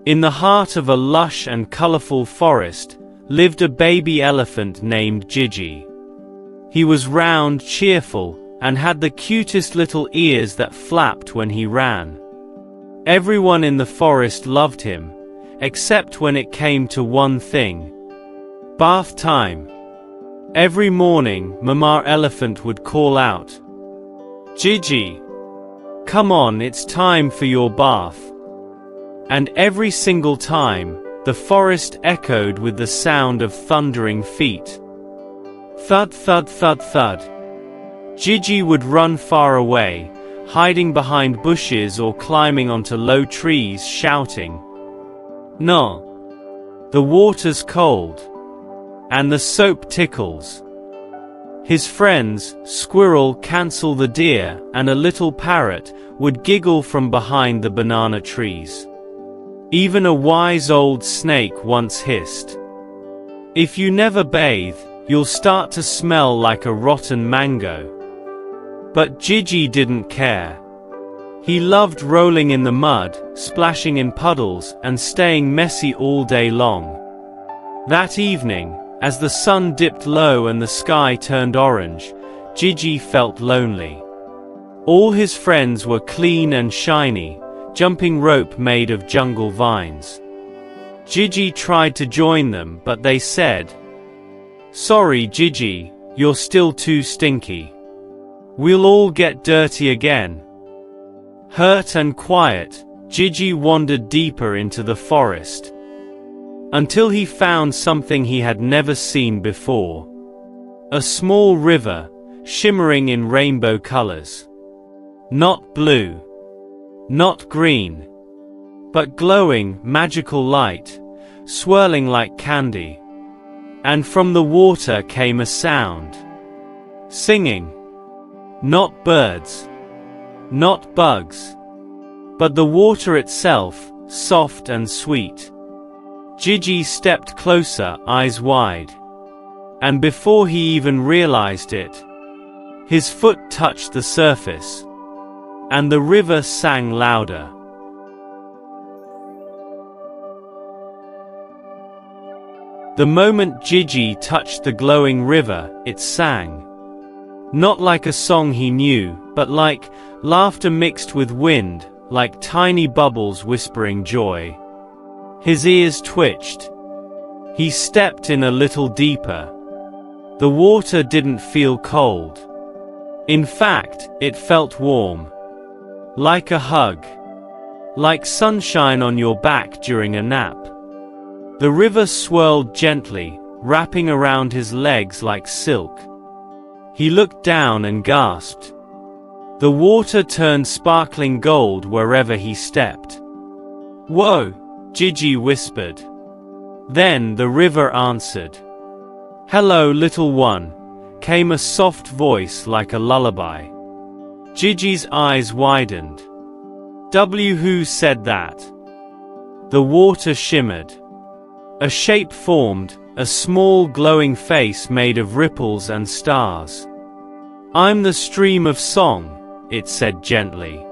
In the heart of a lush and colorful forest lived a baby elephant named Gigi. He was round, cheerful, and had the cutest little ears that flapped when he ran. Everyone in the forest loved him, except when it came to one thing: bath time. Every morning, Mama Elephant would call out, "Gigi, come on, it's time for your bath." And every single time, the forest echoed with the sound of thundering feet. Thud, thud, thud, thud. Gigi would run far away, hiding behind bushes or climbing onto low trees, shouting, "No! The water's cold, and the soap tickles." His friends, Squirrel, Cancel the deer, and a little parrot, would giggle from behind the banana trees. Even a wise old snake once hissed, "If you never bathe, you'll start to smell like a rotten mango." But Gigi didn't care. He loved rolling in the mud, splashing in puddles, and staying messy all day long. That evening, as the sun dipped low and the sky turned orange, Gigi felt lonely. All his friends were clean and shiny, jumping rope made of jungle vines. Gigi tried to join them, but they said, "Sorry, Gigi, you're still too stinky. We'll all get dirty again." Hurt and quiet, Gigi wandered deeper into the forest, until he found something he had never seen before. A small river, shimmering in rainbow colors. Not blue, not green, but glowing, magical light, swirling like candy. And from the water came a sound. Singing. Not birds, not bugs, but the water itself, soft and sweet. Gigi stepped closer, eyes wide. And before he even realized it, his foot touched the surface, and the river sang louder. The moment Gigi touched the glowing river, it sang. Not like a song he knew, but like laughter mixed with wind, like tiny bubbles whispering joy. His ears twitched. He stepped in a little deeper. The water didn't feel cold. In fact, it felt warm. Like a hug. Like sunshine on your back during a nap. The river swirled gently, wrapping around his legs like silk. He looked down and gasped. The water turned sparkling gold wherever he stepped. "Whoa," Gigi whispered. Then the river answered. "Hello, little one," came a soft voice like a lullaby. Gigi's eyes widened. Who said that? The water shimmered. A shape formed, a small glowing face made of ripples and stars. "I'm the stream of song," it said gently.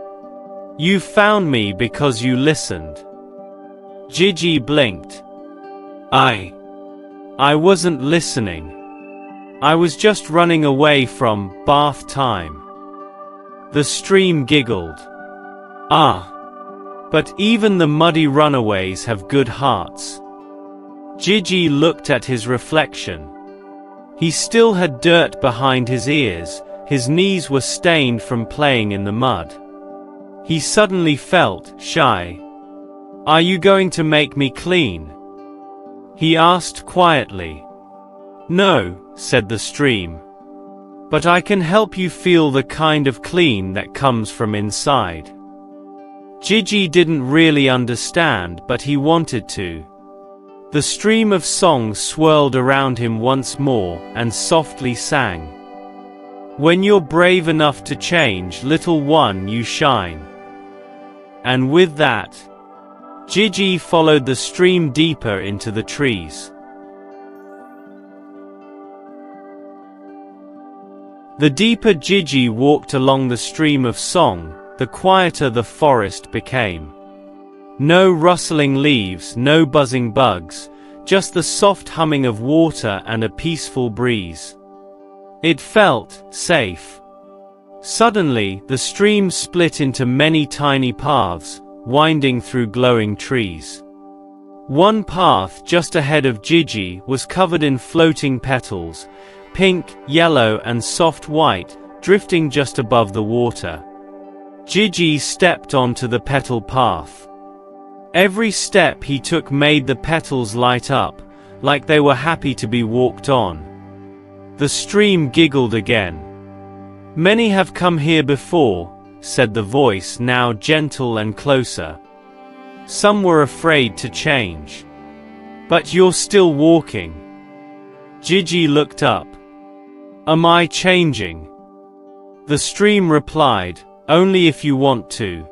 "You found me because you listened." Gigi blinked. I wasn't listening. I was just running away from bath time." The stream giggled. But even the muddy runaways have good hearts." Gigi looked at his reflection. He still had dirt behind his ears, his knees were stained from playing in the mud. He suddenly felt shy. "Are you going to make me clean?" he asked quietly. "No," said the stream. "But I can help you feel the kind of clean that comes from inside." Gigi didn't really understand, but he wanted to. The stream of song swirled around him once more, and softly sang. "When you're brave enough to change, little one, you shine." And with that, Gigi followed the stream deeper into the trees. The deeper Gigi walked along the stream of song, the quieter the forest became. No rustling leaves, no buzzing bugs, just the soft humming of water and a peaceful breeze. It felt safe. Suddenly, the stream split into many tiny paths, winding through glowing trees. One path just ahead of Gigi was covered in floating petals, pink, yellow and soft white, drifting just above the water. Gigi stepped onto the petal path. Every step he took made the petals light up, like they were happy to be walked on. The stream giggled again. "Many have come here before," said the voice, now gentle and closer. "Some were afraid to change. But you're still walking." Gigi looked up. "Am I changing?" The stream replied, "Only if you want to."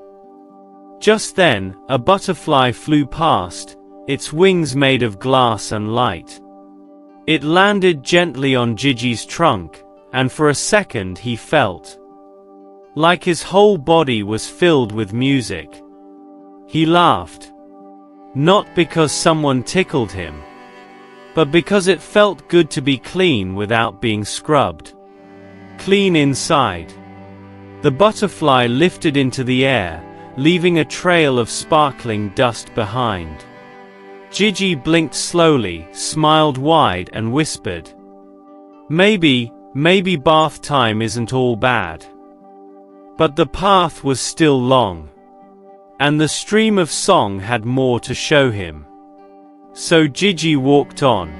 Just then, a butterfly flew past, its wings made of glass and light. It landed gently on Gigi's trunk, and for a second he felt like his whole body was filled with music. He laughed. Not because someone tickled him, but because it felt good to be clean without being scrubbed. Clean inside. The butterfly lifted into the air, leaving a trail of sparkling dust behind. Gigi blinked slowly, smiled wide and whispered, Maybe bath time isn't all bad." But the path was still long. And the stream of song had more to show him. So Gigi walked on.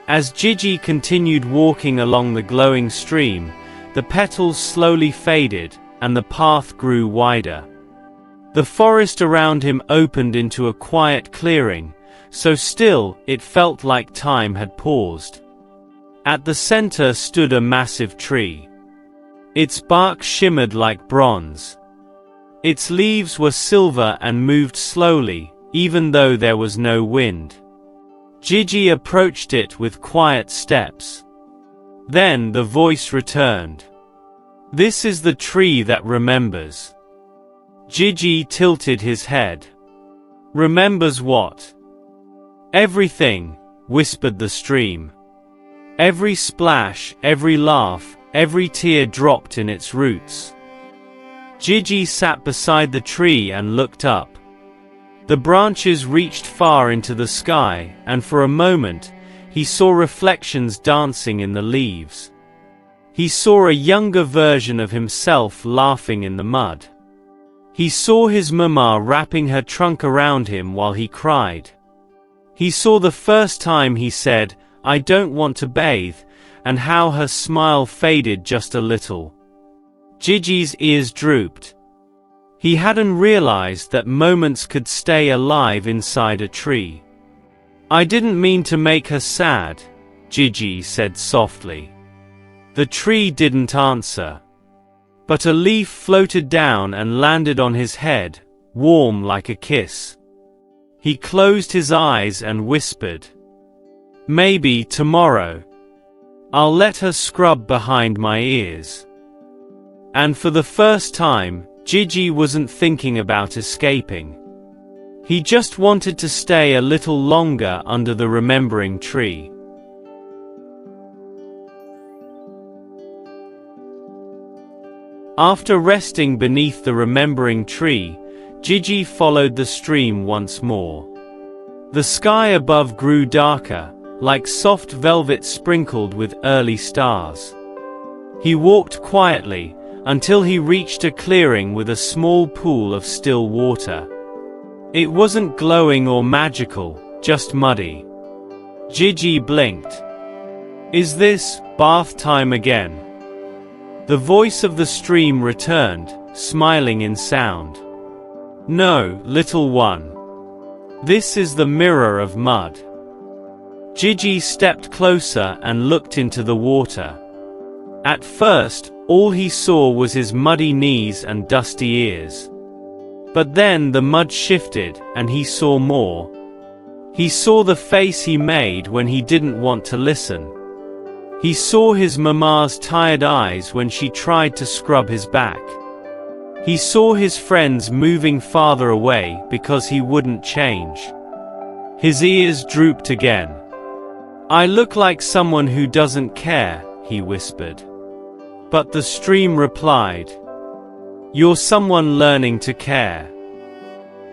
As Gigi continued walking along the glowing stream, the petals slowly faded, and the path grew wider. The forest around him opened into a quiet clearing, so still it felt like time had paused. At the center stood a massive tree. Its bark shimmered like bronze. Its leaves were silver and moved slowly, even though there was no wind. Gigi approached it with quiet steps. Then the voice returned. "This is the tree that remembers." Gigi tilted his head. "Remembers what?" "Everything," whispered the stream. "Every splash, every laugh, every tear dropped in its roots." Gigi sat beside the tree and looked up. The branches reached far into the sky, and for a moment, he saw reflections dancing in the leaves. He saw a younger version of himself laughing in the mud. He saw his mama wrapping her trunk around him while he cried. He saw the first time he said, "I don't want to bathe," and how her smile faded just a little. Gigi's ears drooped. He hadn't realized that moments could stay alive inside a tree. "I didn't mean to make her sad," Gigi said softly. The tree didn't answer. But a leaf floated down and landed on his head, warm like a kiss. He closed his eyes and whispered, "Maybe tomorrow. I'll let her scrub behind my ears." And for the first time, Gigi wasn't thinking about escaping. He just wanted to stay a little longer under the remembering tree. After resting beneath the remembering tree, Gigi followed the stream once more. The sky above grew darker, like soft velvet sprinkled with early stars. He walked quietly, until he reached a clearing with a small pool of still water. It wasn't glowing or magical, just muddy. Gigi blinked. "Is this bath time again?" The voice of the stream returned, smiling in sound. "No, little one. This is the mirror of mud." Gigi stepped closer and looked into the water. At first, all he saw was his muddy knees and dusty ears. But then the mud shifted, and he saw more. He saw the face he made when he didn't want to listen. He saw his mama's tired eyes when she tried to scrub his back. He saw his friends moving farther away because he wouldn't change. His ears drooped again. "I look like someone who doesn't care," he whispered. But the stream replied, "You're someone learning to care."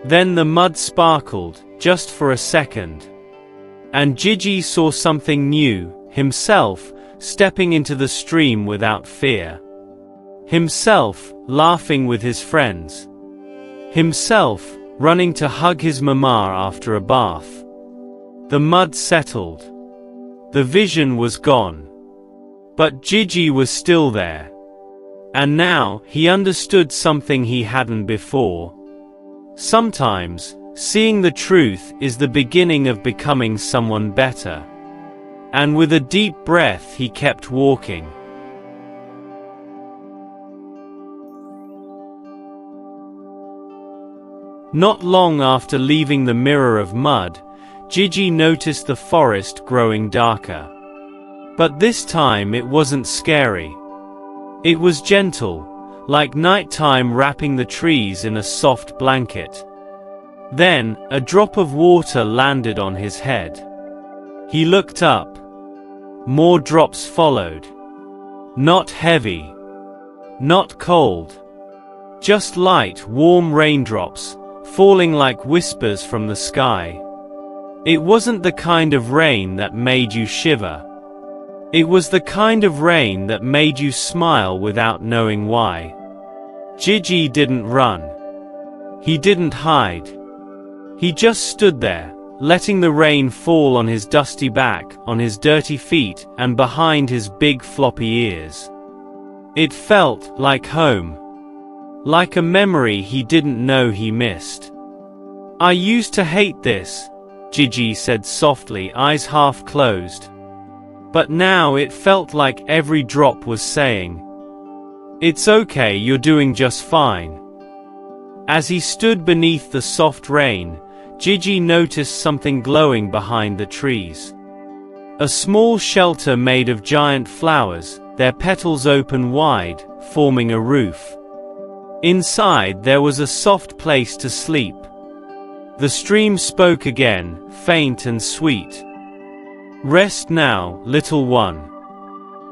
Then the mud sparkled, just for a second. And Gigi saw something new, himself, stepping into the stream without fear. Himself, laughing with his friends. Himself, running to hug his mama after a bath. The mud settled. The vision was gone. But Gigi was still there. And now, he understood something he hadn't before. Sometimes, seeing the truth is the beginning of becoming someone better. And with a deep breath he kept walking. Not long after leaving the mirror of mud, Gigi noticed the forest growing darker. But this time it wasn't scary. It was gentle, like nighttime wrapping the trees in a soft blanket. Then, a drop of water landed on his head. He looked up. More drops followed. Not heavy. Not cold. Just light, warm raindrops, falling like whispers from the sky. It wasn't the kind of rain that made you shiver. It was the kind of rain that made you smile without knowing why. Gigi didn't run. He didn't hide. He just stood there, letting the rain fall on his dusty back, on his dirty feet, and behind his big floppy ears. It felt like home. Like a memory he didn't know he missed. "I used to hate this," Gigi said softly, eyes half closed. But now it felt like every drop was saying, "It's okay, you're doing just fine." As he stood beneath the soft rain, Gigi noticed something glowing behind the trees. A small shelter made of giant flowers, their petals open wide, forming a roof. Inside there was a soft place to sleep. The stream spoke again, faint and sweet. "Rest now, little one.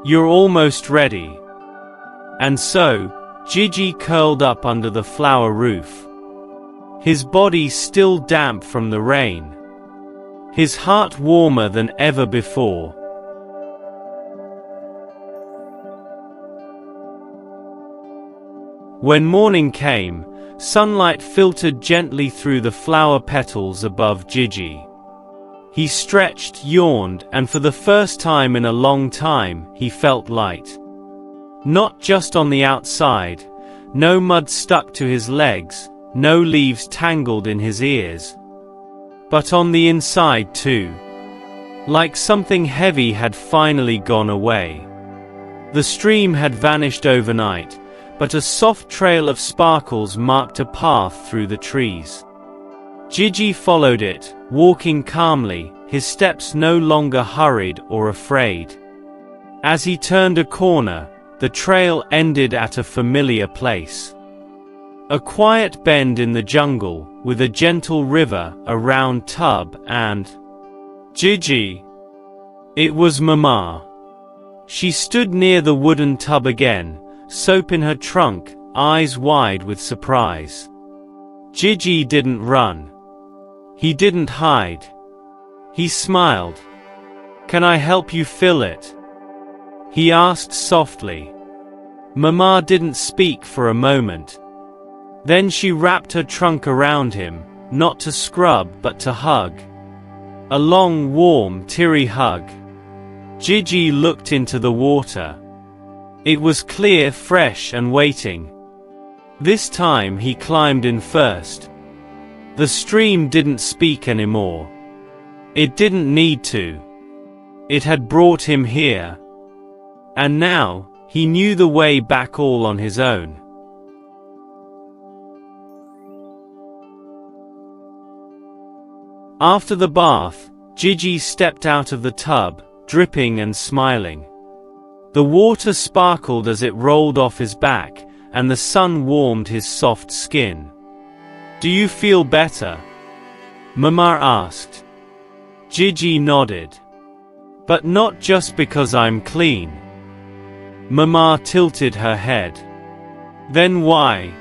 You're almost ready." And so, Gigi curled up under the flower roof. His body still damp from the rain. His heart warmer than ever before. When morning came, sunlight filtered gently through the flower petals above Gigi. He stretched, yawned, and for the first time in a long time, he felt light. Not just on the outside, no mud stuck to his legs, no leaves tangled in his ears. But on the inside too. Like something heavy had finally gone away. The stream had vanished overnight, but a soft trail of sparkles marked a path through the trees. Gigi followed it, walking calmly, his steps no longer hurried or afraid. As he turned a corner, the trail ended at a familiar place. A quiet bend in the jungle, with a gentle river, a round tub, and Gigi. It was Mama. She stood near the wooden tub again, soap in her trunk, eyes wide with surprise. Gigi didn't run. He didn't hide. He smiled. "Can I help you fill it?" he asked softly. Mama didn't speak for a moment. Then she wrapped her trunk around him, not to scrub but to hug. A long, warm, teary hug. Gigi looked into the water. It was clear, fresh and waiting. This time he climbed in first. The stream didn't speak anymore. It didn't need to. It had brought him here. And now, he knew the way back all on his own. After the bath, Gigi stepped out of the tub, dripping and smiling. The water sparkled as it rolled off his back, and the sun warmed his soft skin. "Do you feel better?" Mama asked. Gigi nodded. "But not just because I'm clean." Mama tilted her head. "Then why?"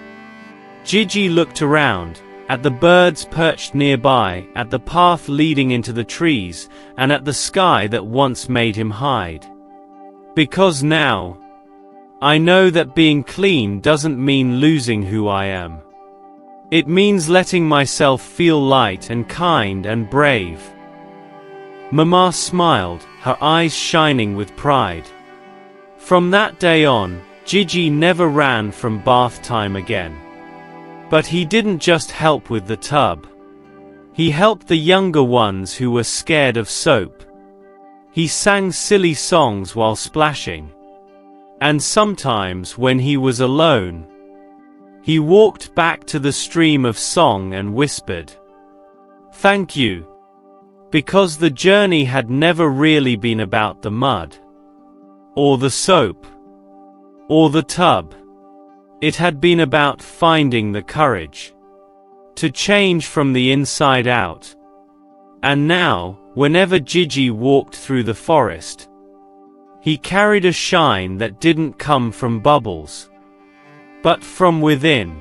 Gigi looked around, at the birds perched nearby, at the path leading into the trees, and at the sky that once made him hide. "Because now, I know that being clean doesn't mean losing who I am. It means letting myself feel light and kind and brave." Mama smiled, her eyes shining with pride. From that day on, Gigi never ran from bath time again. But he didn't just help with the tub. He helped the younger ones who were scared of soap. He sang silly songs while splashing. And sometimes when he was alone, he walked back to the stream of song and whispered, "Thank you." Because the journey had never really been about the mud, or the soap, or the tub. It had been about finding the courage to change from the inside out. And now, whenever Gigi walked through the forest, he carried a shine that didn't come from bubbles, but from within.